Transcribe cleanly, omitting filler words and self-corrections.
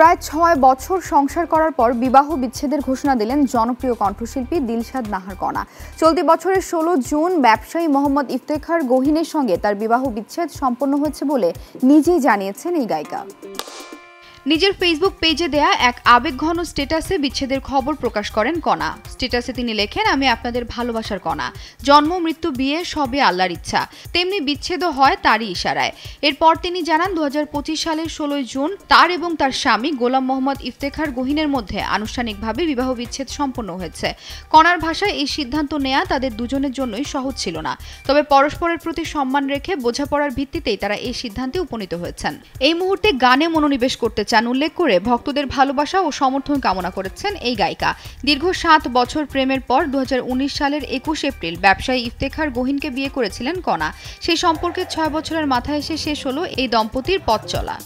প্রায় ৬ বছর সংসার করার পর বিবাহ বিচ্ছেদের ঘোষণা দিলেন জনপ্রিয় কণ্ঠশিল্পী দিলশাদ নাহার কণা। চলতি বছরের ১৬ জুন ব্যবসায়ী মোহাম্মদ ইফতেখার গহিনের সঙ্গে তার বিবাহ বিচ্ছেদ সম্পন্ন হয়েছে বলে নিজেই জানিয়েছেন এই গায়িকা। নিজের ফেসবুক পেজে দেয়া এক আবেগঘন স্ট্যাটাসে বিচ্ছেদের খবর প্রকাশ করেন কণা। স্ট্যাটাসে তিনি লেখেন, আমি আপনাদের ভালোবাসার কণা, জন্ম মৃত্যু বিয়ে সবই আল্লাহর ইচ্ছা, তেমনি বিচ্ছেদও হয় তারই ইশারায়। এরপর তিনি জানান ২০২৫ সালের ১৬ জুন তার এবং তার স্বামী গোলাম মোহাম্মদ ইফতেখার গহিনের মধ্যে আনুষ্ঠানিকভাবে বিবাহ বিচ্ছেদ সম্পন্ন হয়েছে। কণার ভাষায় এই সিদ্ধান্ত নেওয়া তাদের দুজনের জন্যই সহজ ছিল না, তবে পরস্পরের প্রতি সম্মান রেখে বোঝাপড়ার ভিত্তিতেই তারা এই সিদ্ধান্তে উপনীত হয়েছেন। এই মুহূর্তে গানে মনোনিবেশ করতে চান উল্লেখ করে ভক্তদের ভালোবাসা ও সমর্থন কামনা করেছেন এই গায়িকা। দীর্ঘ ৭ বছর প্রেমের পর ২০১৯ সালের ২১ এপ্রিল ব্যবসায়ী ইফতেখার গহিনকে বিয়ে করেছিলেন কণা। সেই সম্পর্কে ৬ বছরের মাথায় এসে শেষ হলো এই দম্পতির পথ চলা।